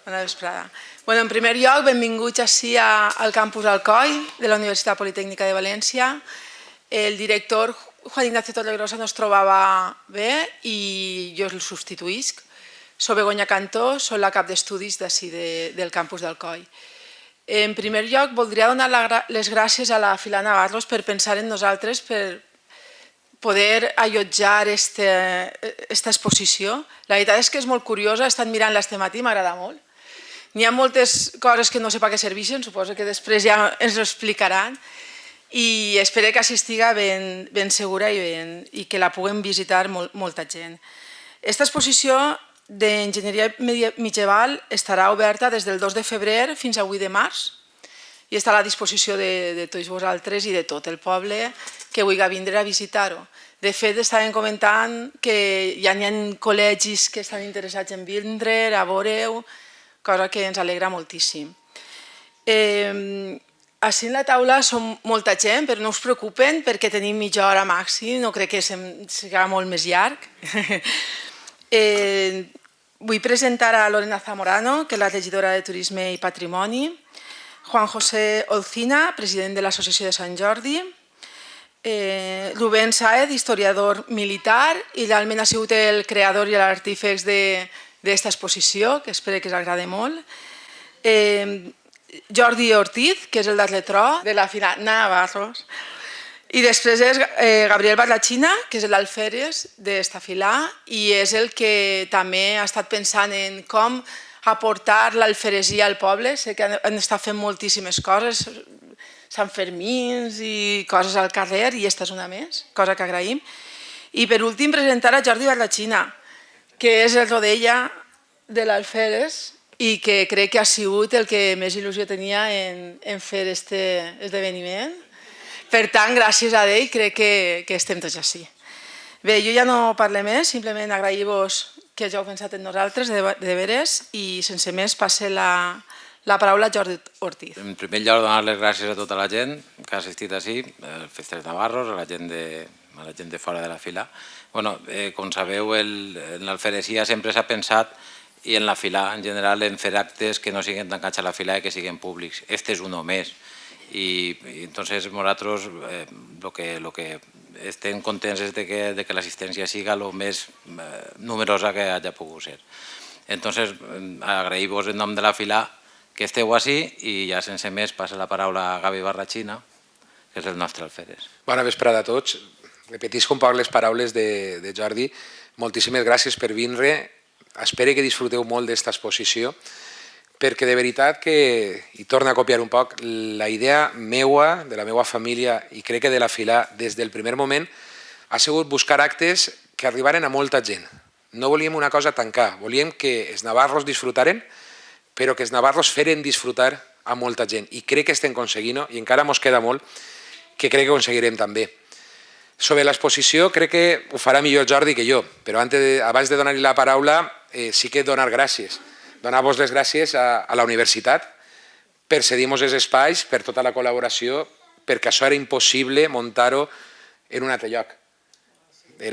Bona vesprada. En primer lloc, benvinguts així al campus Alcoi de la Universitat Politècnica de València. El director Juan Ignacio Torregrosa no es trobava bé i jo el substituïsc. Soc Begoña Cantó, soc la cap d'estudis d'ací del campus d'Alcoi. En primer lloc, voldria donar les gràcies a la Fila Navarros per pensar en nosaltres, per poder allotjar aquesta exposició. La veritat és que és molt curiosa, he estat mirant este matí, m'agrada molt. N'hi ha moltes coses que no sé per què serveixen, suposo que després ja ens ho explicaran, i espero que així estiga ben segura i que la puguem visitar molta gent. Aquesta exposició d'enginyeria medieval estarà oberta des del 2 de febrer fins a 8 de març i estarà a la disposició de tots vosaltres i de tot el poble que vulgui vindre a visitar-ho. De fet, estàvem comentant que ja n'hi ha col·legis que estan interessats en vindre, a veure-ho, cosa que ens alegra moltíssim. Així en la taula som molta gent, però no us preocupen perquè tenim mitja hora màxim, no crec que sigui molt més llarg. Vull presentar a Lorena Zamorano, que és la regidora de Turisme i Patrimoni, Juan José Olcina, president de l'Associació de Sant Jordi, Rubén Sáez, historiador militar, i realment ha sigut el creador i l'artífex d'aquesta exposició, que espero que us agradi molt. Jordi Ortiz, que és el d'Atletró, de la Fila Navarros. I després és Gabriel Barlachina, que és l'alferes d'esta fila i és el que també ha estat pensant en com aportar l'alferesia al poble. Sé que han estat fent moltíssimes coses, Sant Fermins i coses al carrer, i aquesta és una més, cosa que agraïm. I per últim presentar a Jordi Barlachina, que és el rodella de l'alferes i que crec que ha sigut el que més il·lusió tenia en fer aquest esdeveniment. Per tant, gràcies a ell, crec que estem tots així. Bé, jo ja no parlo més, simplement agrair-vos que ja heu pensat en nosaltres, de veres, i sense més passe la paraula a Jordi Ortiz. En primer lloc, donar les gràcies a tota la gent que ha assistit així, als Festes Navarros, a la gent de fora de la fila. Com sabeu, en l'alferesia sempre s'ha pensat, i en la fila en general, en fer actes que no siguin tancats a la fila i que siguin públics. Este és un més. Y entonces nosaltres lo que estem contents és de que l'assistència siga el més numerosa que hagi pogut ser. Entonces agraïm-vos en nom de la fila que esteu així i ja sense més passa la paraula a Gavi Barlachina, que és el nostre alferes. Bona vesprada a tots. Repetisc un poc les paraules de Jordi. Moltíssimes gràcies per vindre. Espero que disfruteu molt d'esta exposició, perquè de veritat que, i torno a copiar un poc, la idea meua, de la meva família i crec que de la fila des del primer moment ha sigut buscar actes que arribaren a molta gent. No volíem una cosa tancar, volíem que els navarros disfrutaren, però que els navarros feren disfrutar a molta gent. I crec que estem aconseguint-ho i encara ens queda molt que crec que aconseguirem també. Sobre l'exposició crec que ho farà millor Jordi que jo, però abans de donar-li la paraula sí que donar gràcies. Donar-vos les gràcies a la universitat per cedir-nos els espais, per tota la col·laboració, perquè això era impossible muntar-ho en un altre lloc.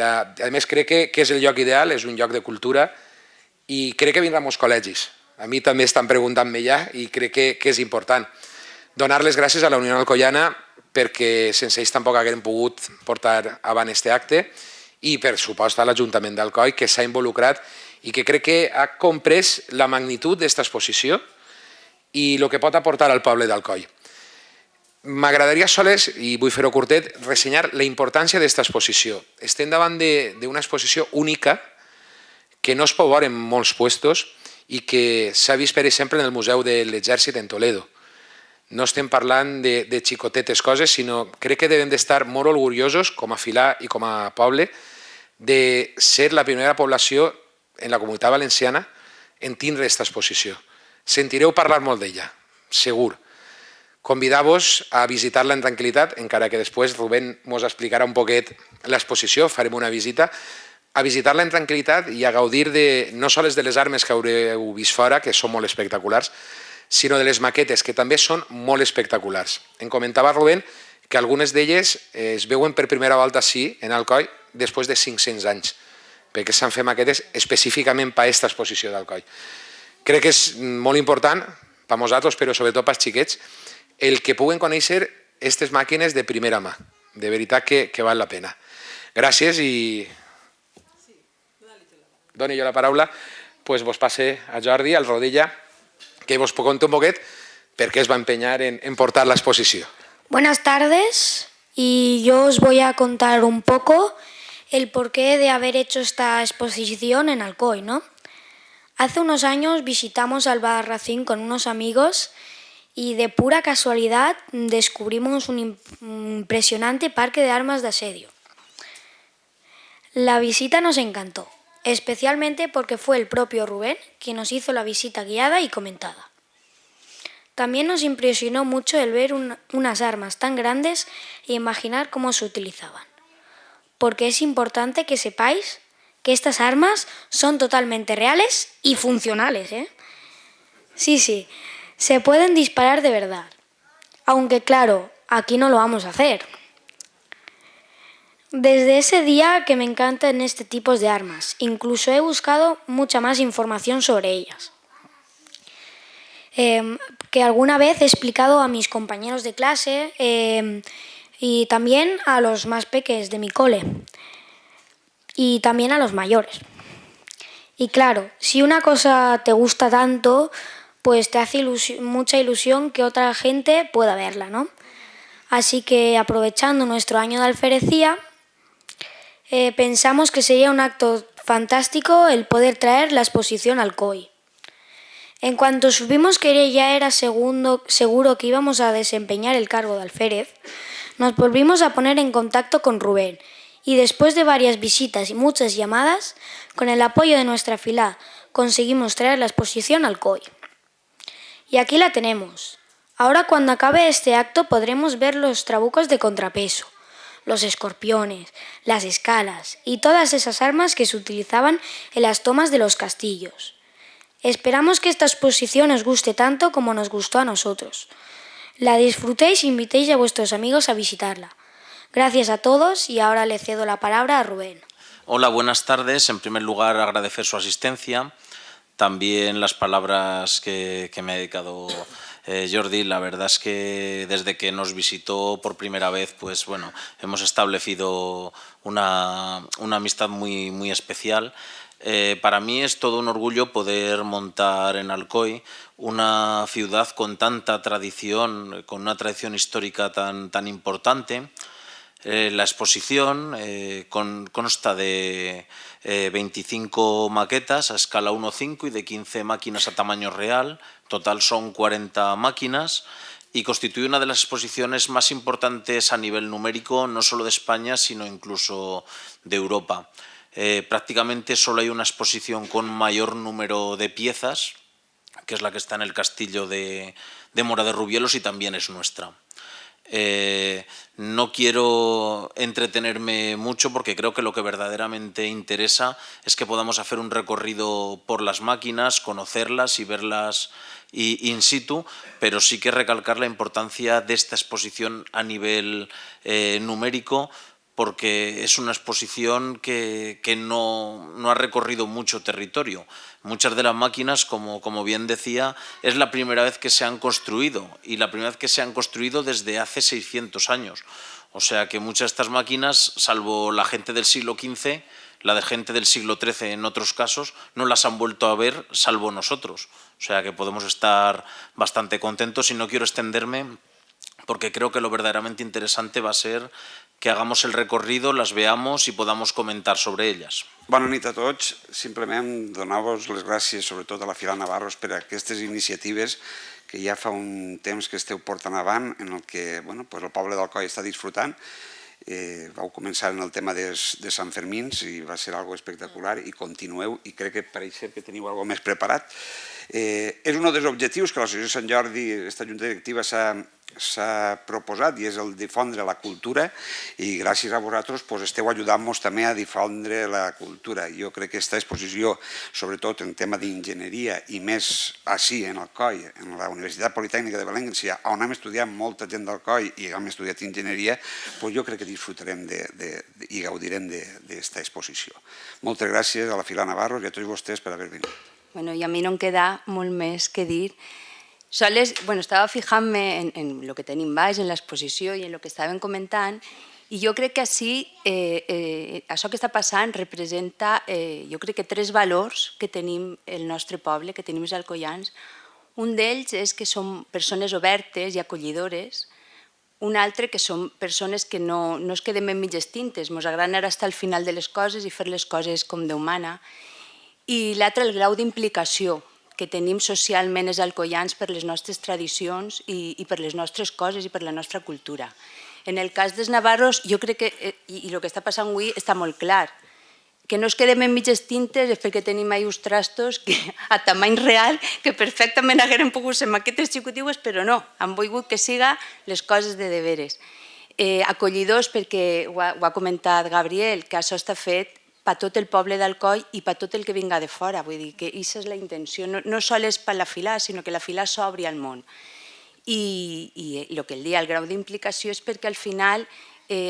A més, crec que és el lloc ideal, és un lloc de cultura i crec que vindran molts col·legis. A mi també estan preguntant-me ja i crec que és important. Donar les gràcies a la Unió Alcoiana perquè sense ells tampoc haguem pogut portar avant aquest acte i, per supost, a l'Ajuntament d'Alcoi, que s'ha involucrat i que crec que ha comprès la magnitud d'aquesta exposició i el que pot aportar al poble d'Alcoi. M'agradaria sols, i vull fer-ho curtet, ressenyar la importància d'aquesta exposició. Estem davant d'una exposició única que no es pot veure en molts llocs i que s'ha vist, per exemple, en el Museu de l'Exèrcit en Toledo. No estem parlant de xicotetes coses, sinó crec que devem d'estar molt orgullosos com a fila i com a poble de ser la primera població en la Comunitat Valenciana en tindre aquesta exposició. Sentireu parlar molt d'ella, segur. Convidar-vos a visitar-la en tranquil·litat, encara que després Rubén ens explicarà un poquet l'exposició, farem una visita, a visitar-la en tranquil·litat i a gaudir no sols de les armes que haureu vist fora, que són molt espectaculars, sinó de les maquetes, que també són molt espectaculars. Em comentava Rubén que algunes d'elles es veuen per primera volta així, en Alcoi, després de 500 anys, perquè s'han fet maquetes específicament per a aquesta exposició d'Alcoi. crec que és molt important per nosaltres, però sobretot pels xiquets, el que puguen conèixer aquestes màquines de primera mà. De veritat que val la pena. Gràcies i doni jo la paraula, doncs vos passe a Jordi, al Rodilla, que vos conti un poquet per qué es va empeñar en portar la exposición. Buenas tardes, y yo os voy a contar un poco el porqué de haber hecho esta exposición en Alcoy, ¿no? Hace unos años visitamos Albarracín con unos amigos y de pura casualidad descubrimos un impresionante parque de armas de asedio. La visita nos encantó, especialmente porque fue el propio Rubén quien nos hizo la visita guiada y comentada. También nos impresionó mucho el ver unas armas tan grandes e imaginar cómo se utilizaban. Porque es importante que sepáis que estas armas son totalmente reales y funcionales, ¿eh? Sí, se pueden disparar de verdad. Aunque claro, aquí no lo vamos a hacer. Desde ese día que me encantan este tipo de armas, incluso he buscado mucha más información sobre ellas. Que alguna vez he explicado a mis compañeros de clase y también a los más pequeños de mi cole y también a los mayores. Y claro, si una cosa te gusta tanto, pues te hace mucha ilusión que otra gente pueda verla, ¿no? Así que aprovechando nuestro año de alferecía, pensamos que sería un acto fantástico el poder traer la exposición al COI. En cuanto supimos que ya era seguro que íbamos a desempeñar el cargo de alférez, nos volvimos a poner en contacto con Rubén y después de varias visitas y muchas llamadas, con el apoyo de nuestra fila, conseguimos traer la exposición al COI. Y aquí la tenemos. Ahora cuando acabe este acto podremos ver los trabucos de contrapeso, los escorpiones, las escalas y todas esas armas que se utilizaban en las tomas de los castillos. Esperamos que esta exposición os guste tanto como nos gustó a nosotros. La disfrutéis e invitéis a vuestros amigos a visitarla. Gracias a todos y ahora le cedo la palabra a Rubén. Hola, buenas tardes. En primer lugar, agradecer su asistencia. También las palabras que me ha dedicado Jordi. La verdad es que desde que nos visitó por primera vez, pues bueno, hemos establecido una amistad muy especial. Para mí es todo un orgullo poder montar en Alcoy una ciudad con tanta tradición, con una tradición histórica tan importante. La exposición consta de 25 maquetas a escala 1:5 y de 15 máquinas a tamaño real. Total son 40 máquinas y constituye una de las exposiciones más importantes a nivel numérico, no solo de España, sino incluso de Europa. Prácticamente solo hay una exposición con mayor número de piezas, que es la que está en el castillo de Mora de Rubielos y también es nuestra. No quiero entretenerme mucho porque creo que lo que verdaderamente interesa es que podamos hacer un recorrido por las máquinas, conocerlas y verlas in situ, pero sí que recalcar la importancia de esta exposición a nivel numérico, porque es una exposición que no ha recorrido mucho territorio. Muchas de las máquinas, como bien decía, es la primera vez que se han construido y la primera vez que se han construido desde hace 600 años. O sea que muchas de estas máquinas, salvo la gente del siglo XV, la de gente del siglo XIII en otros casos, no las han vuelto a ver salvo nosotros. O sea que podemos estar bastante contentos y no quiero extenderme porque creo que lo verdaderamente interesante va a ser que hagamos el recorrido, las veamos i podamos comentar sobre ellas. Bona nit a tots. Simplement donar-vos les gràcies, sobretot a la Fila Navarros, per aquestes iniciatives que ja fa un temps que esteu portant avant, en el que el poble d'Alcoi està disfrutant. Vau començar en el tema de Sant Fermins i va ser algo espectacular i continueu i crec que pareix que teniu algo més preparat. És un dels objectius que l'Associació Sant Jordi, aquesta junta directiva, s'ha proposat i és el difondre la cultura i gràcies a vosaltres esteu ajudant-nos també a difondre la cultura. Jo crec que aquesta exposició, sobretot en tema d'enginyeria i més així en Alcoi, en la Universitat Politècnica de València, on hem estudiat molta gent d'Alcoi i hem estudiat enginyeria, jo crec que disfrutarem i gaudirem d'aquesta exposició. Moltes gràcies a la Fila Navarro i a tots vostès per haver vingut. Bueno, i a mi no em queda molt més que dir. Estava fijant-me en el que tenim baix, en l'exposició i en el que estàvem comentant, i jo crec que així, això que està passant representa, jo crec que 3 valors que tenim el nostre poble, que tenim els alcoians. Un d'ells és que som persones obertes i acollidores, un altre que som persones que no es quedem en mitges tintes, ens agrada anar estar al final de les coses i fer les coses com Déu mana. I l'altre, el grau d'implicació que tenim socialment els alcoians per les nostres tradicions i per les nostres coses i per la nostra cultura. En el cas dels navarros, jo crec que, i el que està passant avui està molt clar, que no es quedem en mitges tintes és perquè tenim ahí uns trastos a tamany real que perfectament hagueren pogut ser maquetes xicotigues, però no, han volgut que siga les coses de deberes. Acollidors perquè ho ha comentat Gabriel, que això està fet per tot el poble d'Alcoi i per tot el que vinga de fora. Vull dir que aquesta és la intenció, no sols per la Filà, sinó que la Filà s'obri al món. I el que el dia, el grau d'implicació, és perquè al final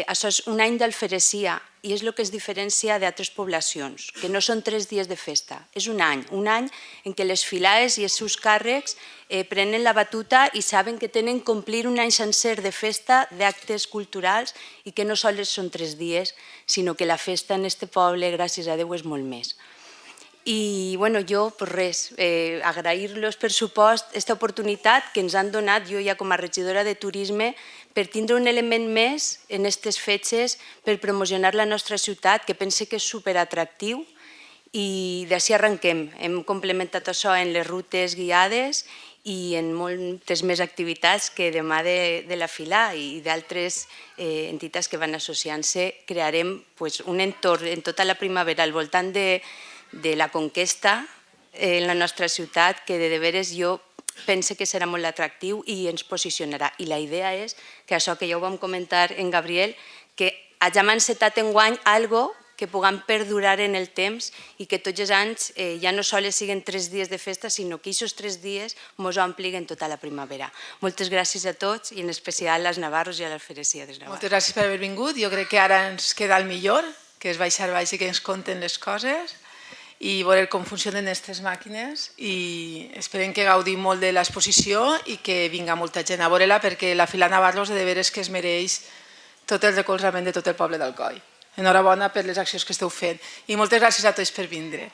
això és un any d'alferesia i és el que es diferencia d'altres poblacions, que no són 3 dies de festa, és un any en què les filaes i els seus càrrecs prenen la batuta i saben que tenen que complir un any sencer de festa, d'actes culturals i que no sols són 3 dies, sinó que la festa en aquest poble, gràcies a Déu, és molt més. I jo, res, agrair-los per supost aquesta oportunitat que ens han donat, jo ja com a regidora de turisme, per tindre un element més en aquestes fetges per promocionar la nostra ciutat, que pense que és superatractiu, i d'ací arrenquem. Hem complementat això en les rutes guiades i en moltes més activitats que demà de la Filà i d'altres entitats que van associant-se. Crearem un entorn en tota la primavera al voltant de la conquesta en la nostra ciutat, que de veres jo penso que serà molt atractiu i ens posicionarà. I la idea és que això que ja ho vam comentar en Gabriel, que hagam encetat enguany algo que puguem perdurar en el temps i que tots els anys ja no sols siguin 3 dies de festa, sinó que aquests 3 dies ens omplin tota la primavera. Moltes gràcies a tots i en especial als navarros i a l'alferesia dels navarros. Moltes gràcies per haver vingut. Jo crec que ara ens queda el millor, que és baixar baix i que ens conten les coses i veure com funcionen aquestes màquines, i esperem que gaudim molt de l'exposició i que vinga molta gent a veure-la, perquè la Filà Navarros de veres que es mereix tot el recolzament de tot el poble d'Alcoi. Enhorabona per les accions que esteu fent i moltes gràcies a tots per vindre.